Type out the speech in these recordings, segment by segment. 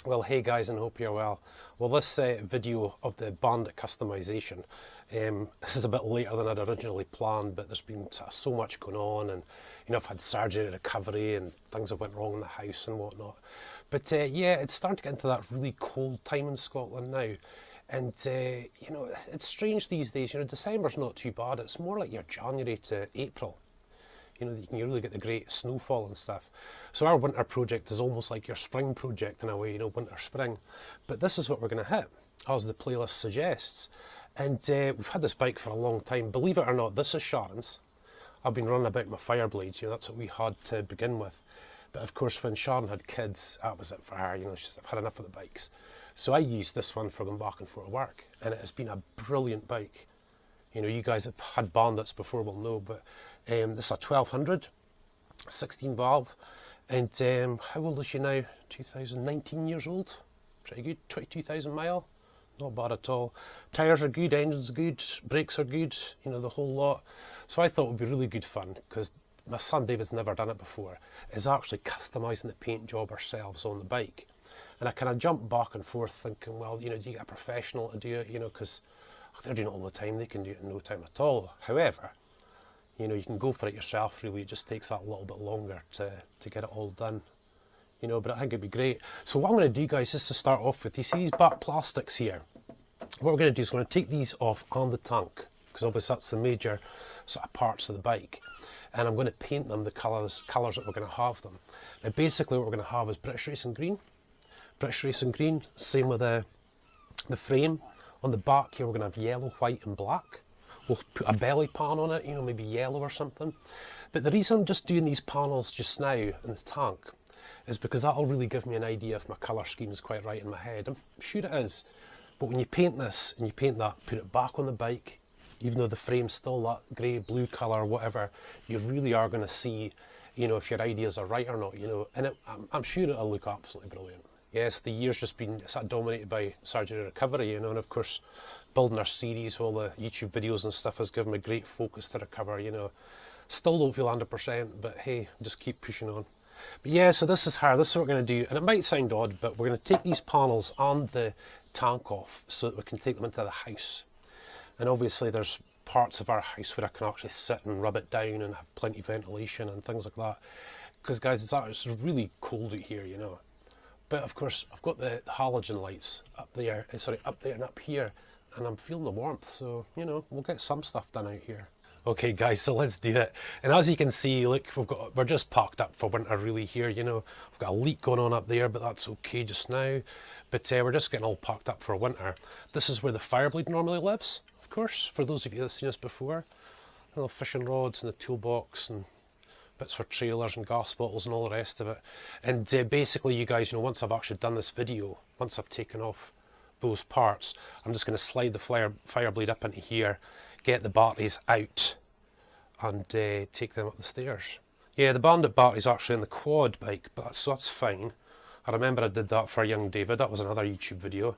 Well, hey guys, and hope you're well. Well, this video of the Bandit customization, this is a bit later than I'd originally planned, but there's been so much going on, and I've had surgery, recovery, and things have went wrong in the house and whatnot. But yeah, it's starting to get into that really cold time in Scotland now, and it's strange these days. December's not too bad. It's more like your January to April. You can really get the great snowfall and stuff. So our winter project is almost like your spring project in a way, winter, spring. But this is what we're going to hit, as the playlist suggests. And we've had this bike for a long time. Believe it or not, this is Sharon's. I've been running about my Fireblades, that's what we had to begin with. But of course, when Sharon had kids, that was it for her, she's had enough of the bikes. So I used this one for going back and forth to work, and it has been a brilliant bike. You guys have had Bandits before will know, but this is a 1200, 16 valve, and how old is she now? 2019 years old, pretty good, 22,000 mile, not bad at all. Tyres are good, engine's good, brakes are good, the whole lot. So I thought it would be really good fun, because my son David's never done it before, is actually customising the paint job ourselves on the bike. And I kind of jumped back and forth thinking, well, do you get a professional to do it, because they're doing it all the time, they can do it in no time at all. However, you can go for it yourself, really. It just takes that little bit longer to get it all done. But I think it'd be great. So what I'm going to do, guys, just to start off with, you see these back plastics here? What we're going to do is we're going to take these off on the tank, because obviously that's the major sort of parts of the bike. And I'm going to paint them the colours that we're going to have them. Now basically what we're going to have is British Racing Green. British Racing Green, same with the frame. On the back here we're going to have yellow, white and black. We'll put a belly pan on it, maybe yellow or something. But the reason I'm just doing these panels just now in the tank is because that'll really give me an idea if my colour scheme is quite right in my head. I'm sure it is. But when you paint this and you paint that, put it back on the bike, even though the frame's still that grey, blue colour or whatever, you really are going to see, if your ideas are right or not, and I'm sure it'll look absolutely brilliant. Yes, the year's just been dominated by surgery recovery, and of course, building our series, all the YouTube videos and stuff has given me great focus to recover, Still don't feel 100%, but hey, just keep pushing on. But yeah, so this is her, this is what we're going to do, and it might sound odd, but we're going to take these panels and the tank off so that we can take them into the house. And obviously there's parts of our house where I can actually sit and rub it down and have plenty of ventilation and things like that. Because guys, it's really cold out here, But of course, I've got the halogen lights up there, up there and up here, and I'm feeling the warmth, so, we'll get some stuff done out here. Okay guys, so let's do it. And as you can see, look, we're just packed up for winter really here, We've got a leak going on up there, but that's okay just now. But we're just getting all packed up for winter. This is where the Fireblade normally lives, of course, for those of you that have seen us before. Little fishing rods and the toolbox and bits for trailers and gas bottles and all the rest of it. And basically, you guys, once I've actually done this video, once I've taken off those parts, I'm just going to slide the Fireblade up into here, get the batteries out, and take them up the stairs. Yeah, the Bandit battery's actually in the quad bike, but that's fine. I remember I did that for young David. That was another YouTube video.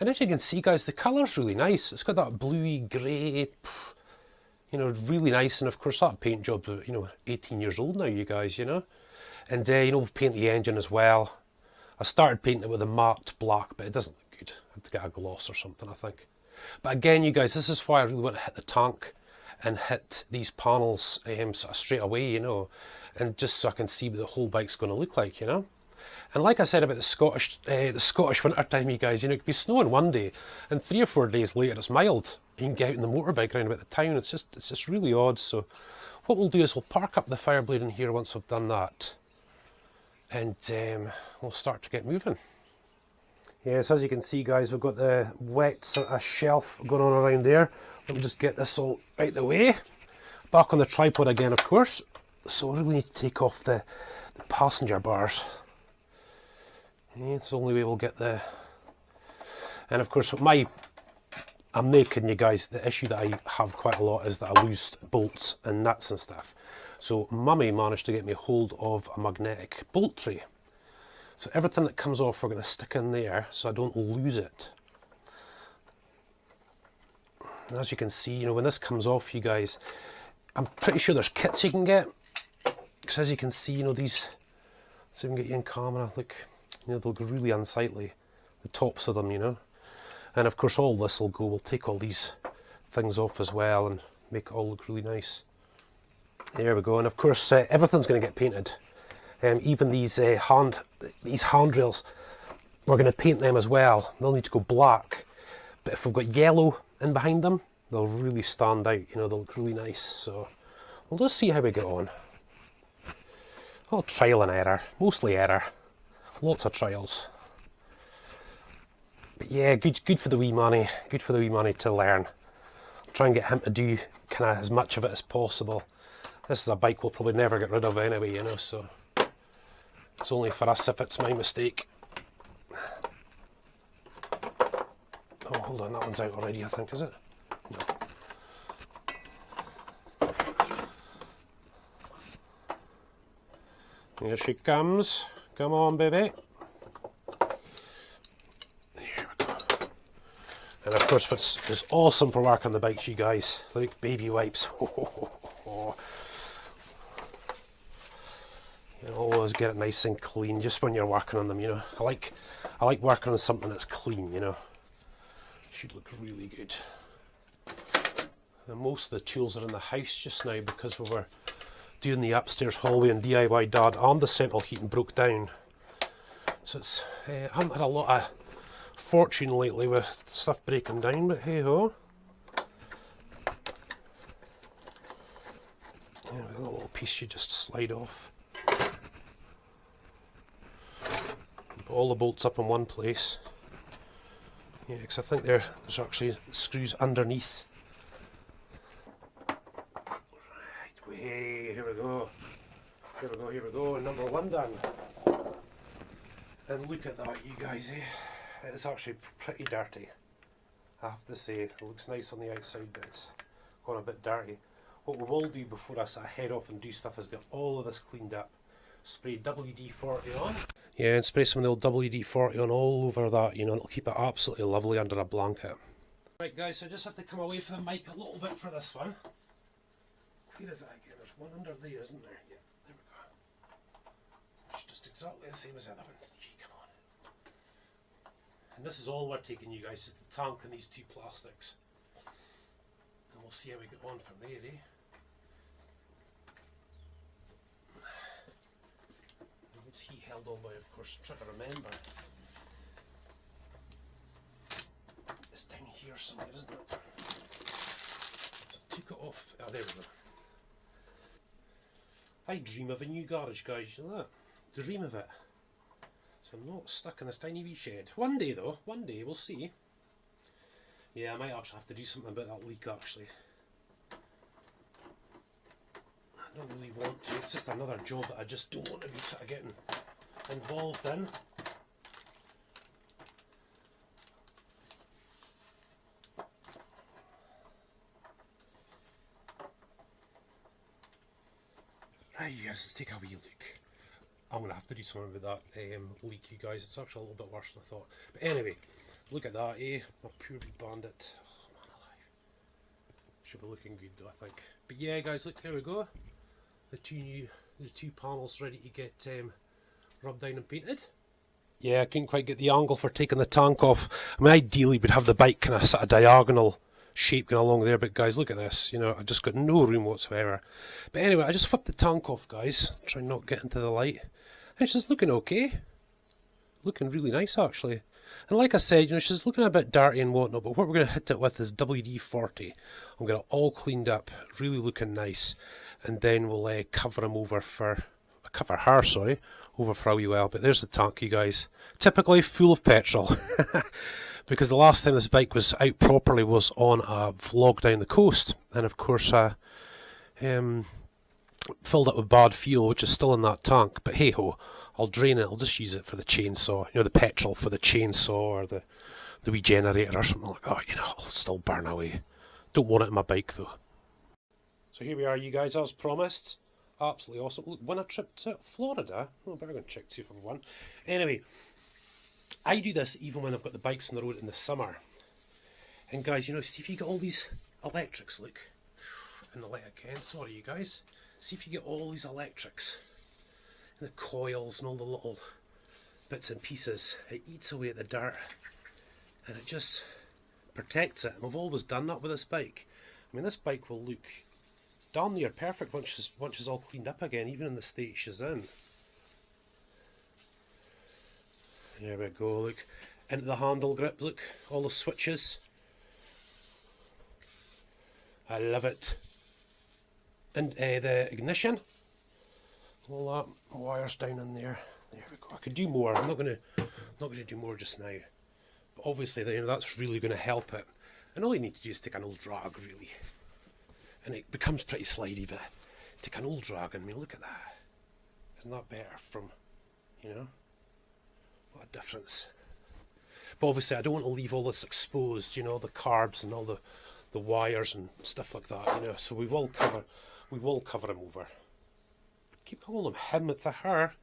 And as you can see, guys, the colour's really nice. It's got that bluey grey, really nice. And of course that paint job's 18 years old now, you guys, and we'll paint the engine as well. I started painting it with a matte black, but it doesn't look good. I have to get a gloss or something, I think. But again, you guys, this is why I really want to hit the tank and hit these panels sort of straight away, and just so I can see what the whole bike's going to look like, And like I said about the Scottish winter time, you guys, it could be snowing one day, and 3 or 4 days later it's mild. You can get out in the motorbike around about the town. It's just really odd. So what we'll do is we'll park up the Fireblade in here once we've done that, and we'll start to get moving. Yes, as you can see, guys, we've got the wet sort of shelf going on around there. Let me just get this all out of the way. Back on the tripod again, of course. So we really need to take off the passenger bars. Yeah, it's the only way we'll get the... And of course, I'm naked, you guys. The issue that I have quite a lot is that I lose bolts and nuts and stuff. So Mummy managed to get me hold of a magnetic bolt tray. So everything that comes off we're going to stick in there so I don't lose it. And as you can see, when this comes off, you guys, I'm pretty sure there's kits you can get. Because as you can see, these, so we can get you in camera, look, You know, they'll look really unsightly, the tops of them, you know. And of course all this will go, we'll take all these things off as well and make it all look really nice. There we go, and of course everything's going to get painted. Even these handrails, we're going to paint them as well. They'll need to go black, but if we've got yellow in behind them, they'll really stand out, you know, they'll look really nice. So we'll just see how we get on. All trial and error, mostly error, lots of trials. But yeah, good for the wee money, to learn. Try and get him to do kind of as much of it as possible. This is a bike we'll probably never get rid of anyway, you know, so it's only for us if it's my mistake. Oh, hold on, that one's out already, I think, is it? No. Here she comes. Come on, baby. There we go. And of course, what's awesome for working the bikes, you guys, look, baby wipes. You always get it nice and clean just when you're working on them, you know. I like working on something that's clean, you know. Should look really good. And most of the tools are in the house just now because we were doing the upstairs hallway and DIY Dad, and the central heating broke down. So it's I haven't had a lot of fortune lately with stuff breaking down, but hey ho. Yeah, a little piece you just slide off. Put all the bolts up in one place. Yeah, because I think there's actually screws underneath. Right, way, here we go. Here we go, here we go. Number one done. And look at that, you guys, eh? It's actually pretty dirty. I have to say, it looks nice on the outside, but it's gone a bit dirty. What we will do before I sort of head off and do stuff is get all of this cleaned up. Spray WD-40 on. Yeah, and spray some of the old WD-40 on all over that, you know, it'll keep it absolutely lovely under a blanket. Right guys, so I just have to come away from the mic a little bit for this one. Where is that again? There's one under there, isn't there? Yeah, there we go. It's just exactly the same as the other ones. Come on. And this is all we're taking, you guys, is the tank and these two plastics. And we'll see how we get on from there, eh? What's he held on by, of course, I'm trying to remember. It's down here somewhere, isn't it? So I took it off. Ah, there we go. I dream of a new garage, guys, you know that? Dream of it. So I'm not stuck in this tiny wee shed. One day though, one day, we'll see. Yeah, I might actually have to do something about that leak actually. I don't really want to, it's just another job that I just don't want to be sort of getting involved in. Right, you guys, let's take a wee look. I'm going to have to do something with that leak, you guys. It's actually a little bit worse than I thought. But anyway, look at that, eh? My pure Bandit. Oh, man alive. Should be looking good though, I think. But yeah, guys, look, there we go. The two panels ready to get rubbed down and painted. Yeah, I couldn't quite get the angle for taking the tank off. I mean, ideally we'd have the bike kind of sort of diagonal shape going along there, but guys, look at this. You know, I've just got no room whatsoever. But anyway, I just whipped the tank off, guys. Try not to get into the light. And she's looking okay. Looking really nice, actually. And like I said, you know, she's looking a bit dirty and whatnot, but what we're going to hit it with is WD-40. I'm going to all cleaned up, really looking nice. And then we'll cover her, over for a wee while. But there's the tank, you guys. Typically full of petrol. Because the last time this bike was out properly was on a vlog down the coast. And of course, filled up with bad fuel, which is still in that tank. But hey ho, I'll drain it. I'll just use it for the chainsaw. You know, the petrol for the chainsaw or the wee generator or something like that. You know, it'll still burn away. Don't want it in my bike though. So here we are, you guys, as promised. Absolutely awesome. Look, won a trip to Florida. Oh, I better go and check to see if I've won. Anyway, I do this even when I've got the bikes on the road in the summer. And guys, you know, see if you get all these electrics, look. In the light again, sorry you guys. See if you get all these electrics. And the coils and all the little bits and pieces, it eats away at the dirt and it just protects it. And we've always done that with this bike. I mean, this bike will look damn near perfect once it's all cleaned up again, even in the state she's in. There we go, look, into the handle grip, look, all the switches. I love it. And the ignition, all that wires down in there. There we go. I could do more. I'm not going to do more just now. But obviously, you know, that's really going to help it. And all you need to do is take an old drag, really, and it becomes pretty slidey. But take an old drag, and I mean, look at that. Isn't that better? From, you know, what a difference. But obviously, I don't want to leave all this exposed. You know, the carbs and all the wires and stuff like that. You know, so we will cover him over. Keep calling him him. It's a her.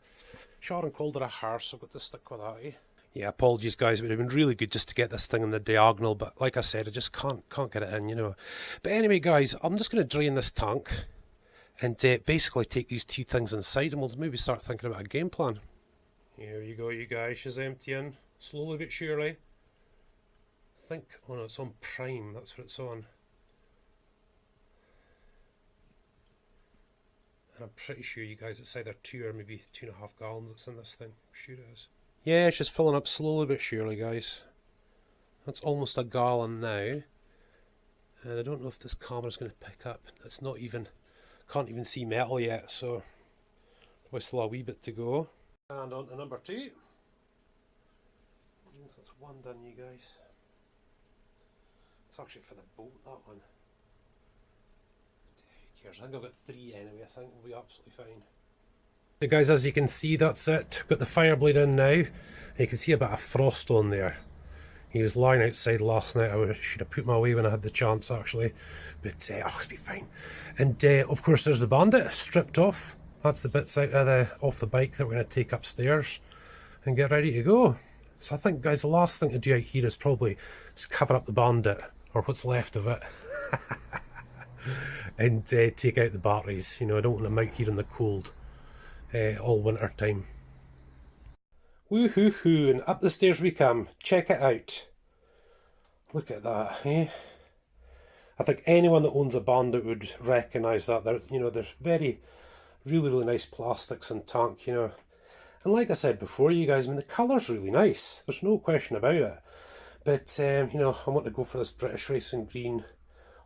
Sharon called her a her, so I've got to stick with that. Eh? Yeah, apologies guys, it would have been really good just to get this thing in the diagonal, but like I said, I just can't get it in, you know. But anyway guys, I'm just going to drain this tank and basically take these two things inside and we'll maybe start thinking about a game plan. Here you go you guys, she's emptying, slowly but surely. I think, oh no, it's on prime, that's what it's on. And I'm pretty sure you guys, it's either 2 or maybe 2.5 gallons that's in this thing. I'm sure it is. Yeah, it's just filling up slowly but surely, guys. That's almost a gallon now. And I don't know if this camera's going to pick up. It's not even, can't even see metal yet, so we still a wee bit to go. And on to number 2. So that's 1 done, you guys. It's actually for the bolt, that one. Who cares? I think I've got 3 anyway, so I think we'll be absolutely fine. So guys, as you can see, that's it. Got the fire blade in now. And you can see a bit of frost on there. He was lying outside last night. I should have put him away when I had the chance actually. But oh, it's be fine. And of course there's the Bandit stripped off. That's the bits out of off the bike that we're going to take upstairs and get ready to go. So I think guys, the last thing to do out here is probably just cover up the Bandit, or what's left of it. And take out the batteries. You know, I don't want them out here in the cold. All winter time. Woo-hoo-hoo, and up the stairs we come. Check it out. Look at that, eh? I think anyone that owns a Bandit would recognise that. They're, you know, they're really nice plastics and tank, you know. And like I said before, you guys, I mean, the colour's really nice. There's no question about it. But, you know, I want to go for this British Racing green,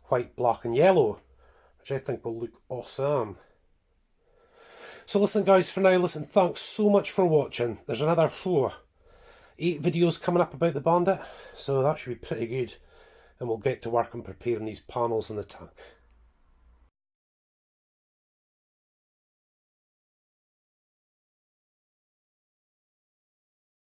white, black and yellow, which I think will look awesome. So listen guys, for now, listen, thanks so much for watching. There's another 8 videos coming up about the Bandit, so that should be pretty good. And we'll get to work on preparing these panels in the tank.